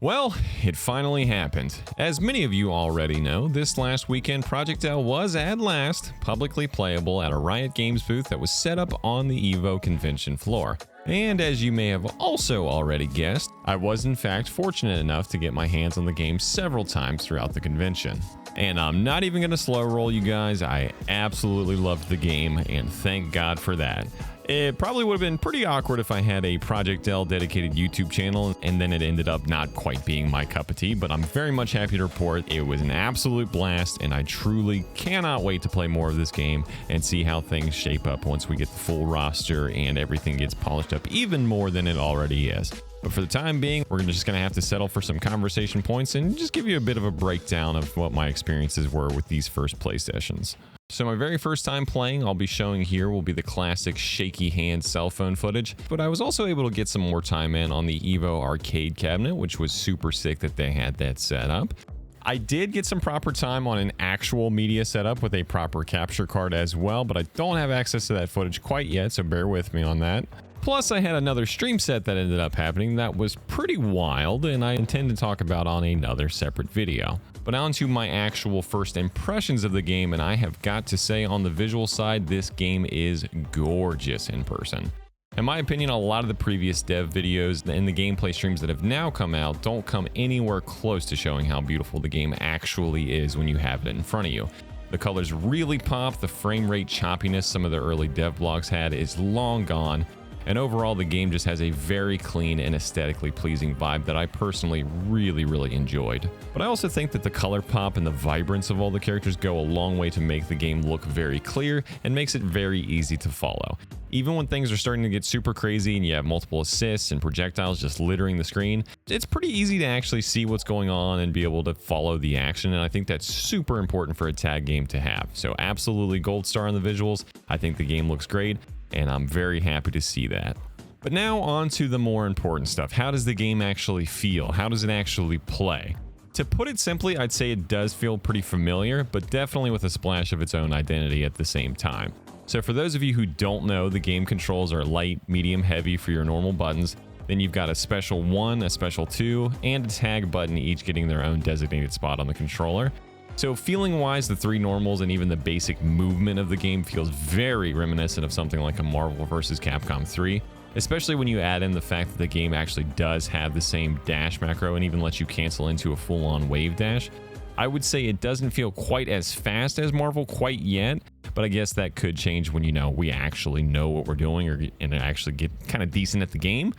Well, it finally happened. As many of you already know, this last weekend ProjectL was at last publicly playable at a Riot Games booth that was set up on the EVO convention floor. And as you may have also already guessed, I was in fact fortunate enough to get my hands on the game several times throughout the convention. And I'm not even going to slow roll you guys, I absolutely loved the game and thank God for that. It probably would have been pretty awkward if I had a ProjectL dedicated YouTube channel and then it ended up not quite being my cup of tea, but I'm very much happy to report it was an absolute blast and I truly cannot wait to play more of this game and see how things shape up once we get the full roster and everything gets polished up even more than it already is. But for the time being, we're just going to have to settle for some conversation points and just give you a bit of a breakdown of what my experiences were with these first play sessions. So my very first time playing, I'll be showing here will be the classic shaky hand cell phone footage, but I was also able to get some more time in on the EVO arcade cabinet, which was super sick that they had that set up. I did get some proper time on an actual media setup with a proper capture card as well, but I don't have access to that footage quite yet, so bear with me on that. Plus, I had another stream set that ended up happening that was pretty wild, and I intend to talk about on another separate video. But on to my actual first impressions of the game, and I have got to say on the visual side, this game is gorgeous in person. In my opinion, a lot of the previous dev videos and the gameplay streams that have now come out don't come anywhere close to showing how beautiful the game actually is when you have it in front of you. The colors really pop, the frame rate choppiness some of the early dev blogs had is long gone, and overall the game just has a very clean and aesthetically pleasing vibe that I personally really enjoyed. But I also think that the color pop and the vibrance of all the characters go a long way to make the game look very clear and makes it very easy to follow. Even when things are starting to get super crazy and you have multiple assists and projectiles just littering the screen, it's pretty easy to actually see what's going on and be able to follow the action, and I think that's super important for a tag game to have. So absolutely gold star on the visuals. I think the game looks great, and I'm very happy to see that. But now on to the more important stuff. How does the game actually feel? How does it actually play? To put it simply, I'd say it does feel pretty familiar, but definitely with a splash of its own identity at the same time. So for those of you who don't know, the game controls are light, medium, heavy for your normal buttons. Then you've got a special 1, a special 2, and a tag button, each getting their own designated spot on the controller. So feeling wise, the 3 normals and even the basic movement of the game feels very reminiscent of something like a Marvel vs. Capcom 3, especially when you add in the fact that the game actually does have the same dash macro and even lets you cancel into a full-on wave dash. I would say it doesn't feel quite as fast as Marvel quite yet, but I guess that could change when, we actually know what we're doing and actually get kind of decent at the game.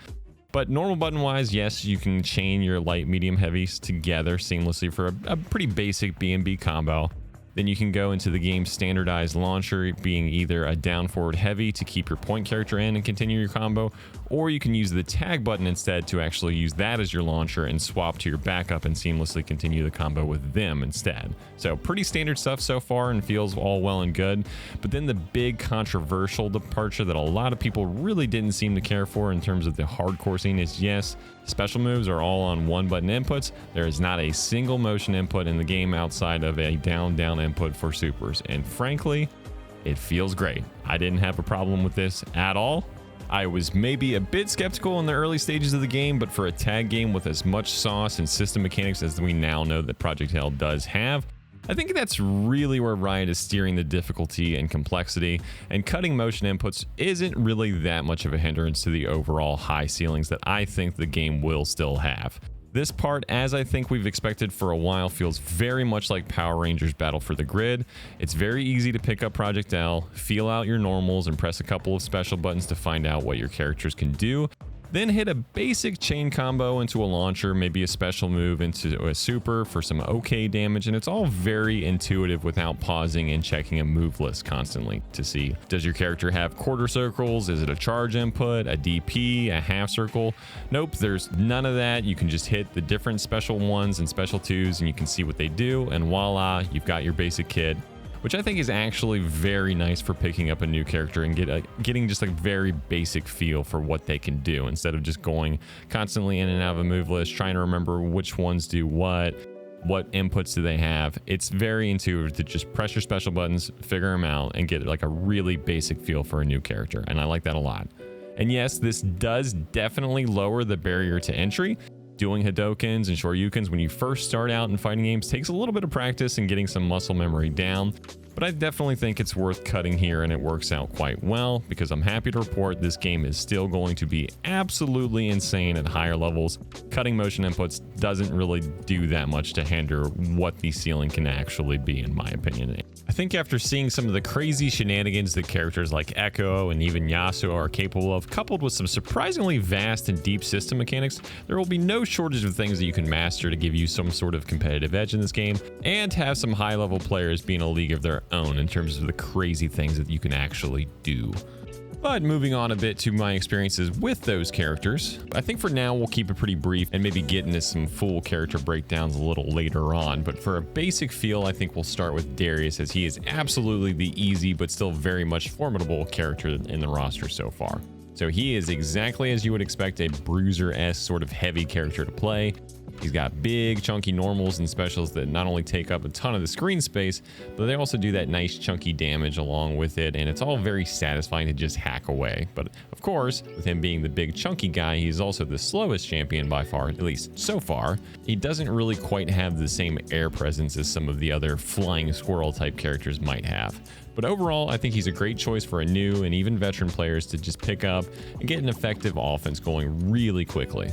But normal button wise, yes, you can chain your light, medium, heavies together seamlessly for a pretty basic B&B combo. Then you can go into the game's standardized launcher, being either a down forward heavy to keep your point character in and continue your combo, or you can use the tag button instead to actually use that as your launcher and swap to your backup and seamlessly continue the combo with them instead. So pretty standard stuff so far and feels all well and good. But then the big controversial departure that a lot of people really didn't seem to care for in terms of the hardcore scene is, yes, special moves are all on one button inputs. There is not a single motion input in the game outside of a down input for supers, and frankly, it feels great. I didn't have a problem with this at all. I was maybe a bit skeptical in the early stages of the game, but for a tag game with as much sauce and system mechanics as we now know that ProjectL does have, I think that's really where Riot is steering the difficulty and complexity, and cutting motion inputs isn't really that much of a hindrance to the overall high ceilings that I think the game will still have. This part, as I think we've expected for a while, feels very much like Power Rangers Battle for the Grid. It's very easy to pick up ProjectL, feel out your normals, and press a couple of special buttons to find out what your characters can do. Then hit a basic chain combo into a launcher, maybe a special move into a super for some okay damage, and it's all very intuitive without pausing and checking a move list constantly to see, does your character have quarter circles? Is it a charge input, a DP, a half circle? Nope, there's none of that. You can just hit the different special 1s and special 2s and you can see what they do, and voila, you've got your basic kit, which I think is actually very nice for picking up a new character and getting just a very basic feel for what they can do instead of just going constantly in and out of a move list, trying to remember which ones do what inputs do they have. It's very intuitive to just press your special buttons, figure them out, and get like a really basic feel for a new character, and I like that a lot. And yes, this does definitely lower the barrier to entry. Doing Hadokens and Shoryukens when you first start out in fighting games takes a little bit of practice and getting some muscle memory down, but I definitely think it's worth cutting here, and it works out quite well because I'm happy to report this game is still going to be absolutely insane at higher levels. Cutting motion inputs doesn't really do that much to hinder what the ceiling can actually be, in my opinion. I think after seeing some of the crazy shenanigans that characters like Echo and even Yasuo are capable of, coupled with some surprisingly vast and deep system mechanics, there will be no shortage of things that you can master to give you some sort of competitive edge in this game, and have some high-level players be in a league of their own in terms of the crazy things that you can actually do. But moving on a bit to my experiences with those characters, I think for now we'll keep it pretty brief and maybe get into some full character breakdowns a little later on. But for a basic feel, I think we'll start with Darius, as he is absolutely the easy but still very much formidable character in the roster so far. So he is exactly as you would expect a bruiser-esque sort of heavy character to play. He's got big, chunky normals and specials that not only take up a ton of the screen space, but they also do that nice chunky damage along with it, and it's all very satisfying to just hack away. But of course, with him being the big chunky guy, he's also the slowest champion by far, at least so far. He doesn't really quite have the same air presence as some of the other flying squirrel type characters might have. But overall, I think he's a great choice for a new and even veteran players to just pick up and get an effective offense going really quickly.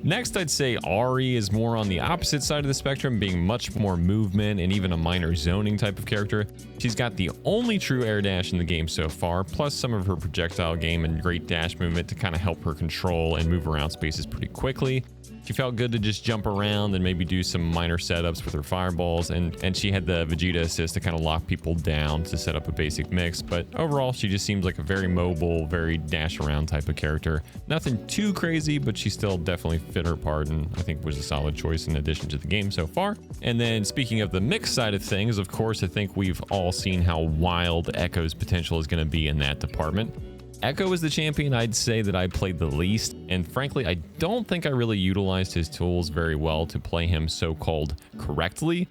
Next, I'd say Ari is more on the opposite side of the spectrum, being much more movement and even a minor zoning type of character. She's got the only true air dash in the game so far, plus some of her projectile game and great dash movement to kind of help her control and move around spaces pretty quickly. She felt good to just jump around and maybe do some minor setups with her fireballs, and she had the Vegeta assist to kind of lock people down to set up a basic mix. But overall, she just seems like a very mobile, very dash around type of character. Nothing too crazy, but she still definitely fit her part, and I think was a solid choice in addition to the game so far. And then speaking of the mix side of things, of course, I think we've all seen how wild Echo's potential is going to be in that department. Echo is the champion I'd say that I played the least, and frankly, I don't think I really utilized his tools very well to play him so-called correctly.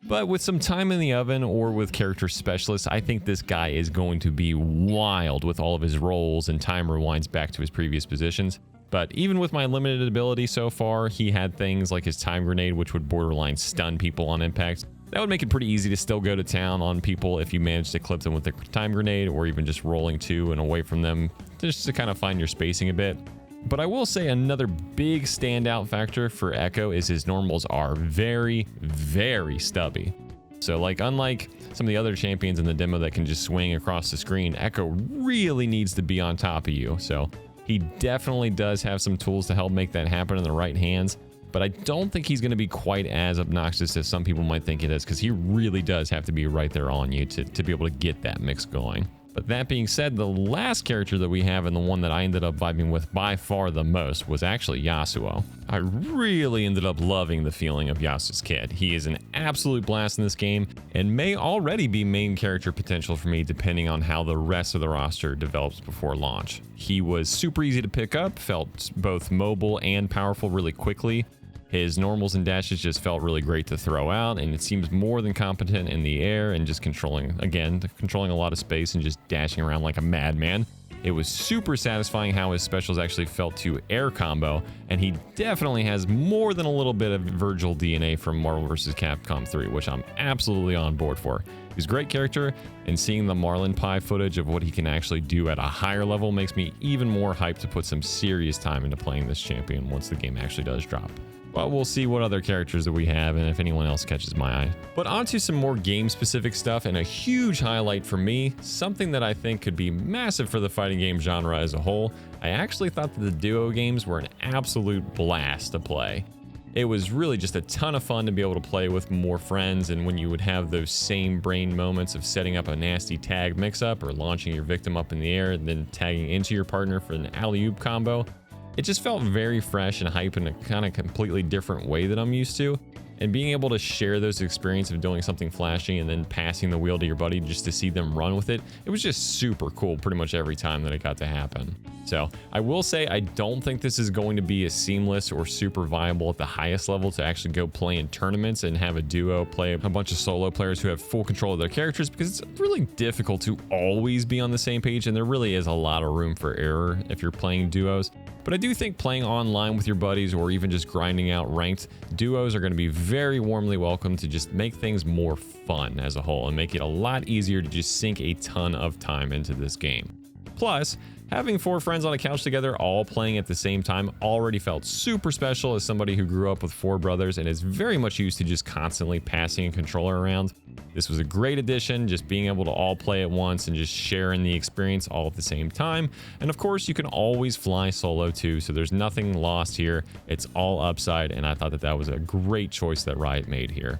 But with some time in the oven or with character specialists, I think this guy is going to be wild with all of his rolls and time rewinds back to his previous positions. But even with my limited ability so far, he had things like his time grenade, which would borderline stun people on impact. That would make it pretty easy to still go to town on people if you manage to clip them with the time grenade, or even just rolling to and away from them, just to kind of find your spacing a bit. But I will say another big standout factor for Echo is his normals are very, very stubby. So like, unlike some of the other champions in the demo that can just swing across the screen, Echo really needs to be on top of you. So he definitely does have some tools to help make that happen in the right hands. But I don't think he's going to be quite as obnoxious as some people might think it is, because he really does have to be right there on you to be able to get that mix going. But that being said, the last character that we have, and the one that I ended up vibing with by far the most, was actually Yasuo. I really ended up loving the feeling of Yasuo's kit. He is an absolute blast in this game, and may already be main character potential for me depending on how the rest of the roster develops before launch. He was super easy to pick up, felt both mobile and powerful really quickly. His normals and dashes just felt really great to throw out, and it seems more than competent in the air and just controlling a lot of space and just dashing around like a madman. It was super satisfying how his specials actually felt to air combo, and he definitely has more than a little bit of Virgil DNA from Marvel vs. Capcom 3, which I'm absolutely on board for. He's a great character, and seeing the Marlin Pie footage of what he can actually do at a higher level makes me even more hyped to put some serious time into playing this champion once the game actually does drop. Well, we'll see what other characters that we have and if anyone else catches my eye. But onto some more game-specific stuff, and a huge highlight for me, something that I think could be massive for the fighting game genre as a whole. I actually thought that the duo games were an absolute blast to play. It was really just a ton of fun to be able to play with more friends, and when you would have those same brain moments of setting up a nasty tag mix-up or launching your victim up in the air and then tagging into your partner for an alley-oop combo. It just felt very fresh and hype in a kind of completely different way that I'm used to. And being able to share those experiences of doing something flashy and then passing the wheel to your buddy just to see them run with it, it was just super cool pretty much every time that it got to happen. So I will say I don't think this is going to be as seamless or super viable at the highest level to actually go play in tournaments and have a duo play a bunch of solo players who have full control of their characters, because it's really difficult to always be on the same page, and there really is a lot of room for error if you're playing duos. But I do think playing online with your buddies or even just grinding out ranked duos are going to be very warmly welcome to just make things more fun as a whole and make it a lot easier to just sink a ton of time into this game. Plus, having 4 friends on a couch together all playing at the same time already felt super special as somebody who grew up with 4 brothers and is very much used to just constantly passing a controller around. This was a great addition, just being able to all play at once and just sharing the experience all at the same time. And of course, you can always fly solo too, so there's nothing lost here. It's all upside, and I thought that that was a great choice that Riot made here.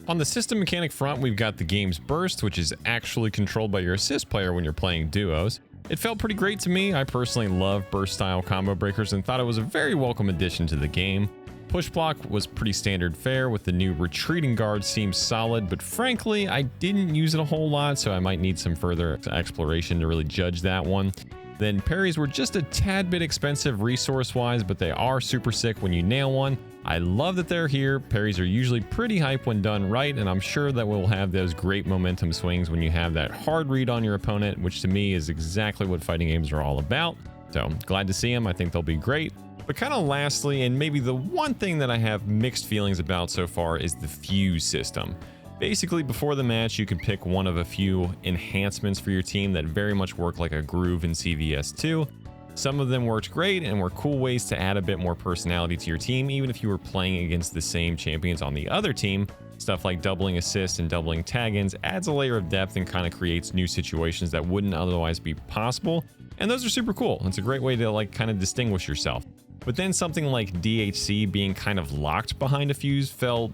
On the system mechanic front, we've got the game's burst, which is actually controlled by your assist player when you're playing duos. It felt pretty great to me. I personally love burst style combo breakers and thought it was a very welcome addition to the game. Push block was pretty standard fare, with the new retreating guard seems solid, but frankly, I didn't use it a whole lot, so I might need some further exploration to really judge that one. Then parries were just a tad bit expensive resource-wise, but they are super sick when you nail one. I love that they're here. Parries are usually pretty hype when done right, and I'm sure that we'll have those great momentum swings when you have that hard read on your opponent, which to me is exactly what fighting games are all about. So glad to see them. I think they'll be great. But kind of lastly, and maybe the one thing that I have mixed feelings about so far, is the fuse system. Basically, before the match, you can pick one of a few enhancements for your team that very much work like a groove in CVS2. Some of them worked great and were cool ways to add a bit more personality to your team, even if you were playing against the same champions on the other team. Stuff like doubling assists and doubling tag-ins adds a layer of depth and kind of creates new situations that wouldn't otherwise be possible. And those are super cool. It's a great way to kind of distinguish yourself. But then something like DHC being kind of locked behind a fuse felt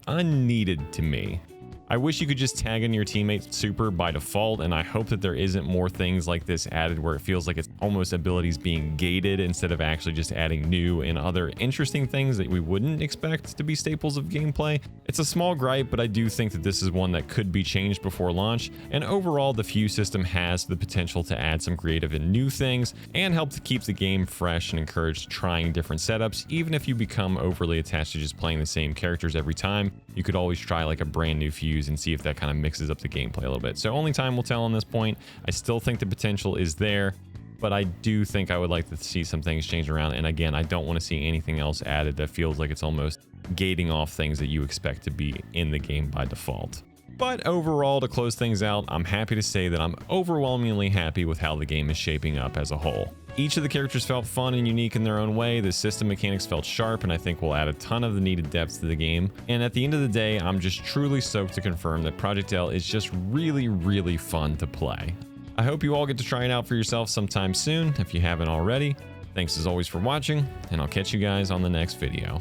unneeded to me. I wish you could just tag in your teammate super by default, and I hope that there isn't more things like this added where it feels like it's almost abilities being gated instead of actually just adding new and other interesting things that we wouldn't expect to be staples of gameplay. It's a small gripe, but I do think that this is one that could be changed before launch, and overall the fuse system has the potential to add some creative and new things and help to keep the game fresh and encourage trying different setups. Even if you become overly attached to just playing the same characters every time, you could always try like a brand new fuse and see if that kind of mixes up the gameplay a little bit. So only time will tell on this point. I still think the potential is there, but I do think I would like to see some things change around. And again, I don't want to see anything else added that feels like it's almost gating off things that you expect to be in the game by default. But overall, to close things out, I'm happy to say that I'm overwhelmingly happy with how the game is shaping up as a whole. Each of the characters felt fun and unique in their own way. The system mechanics felt sharp, and I think will add a ton of the needed depth to the game. And at the end of the day, I'm just truly stoked to confirm that ProjectL is just really, really fun to play. I hope you all get to try it out for yourself sometime soon if you haven't already. Thanks as always for watching, and I'll catch you guys on the next video.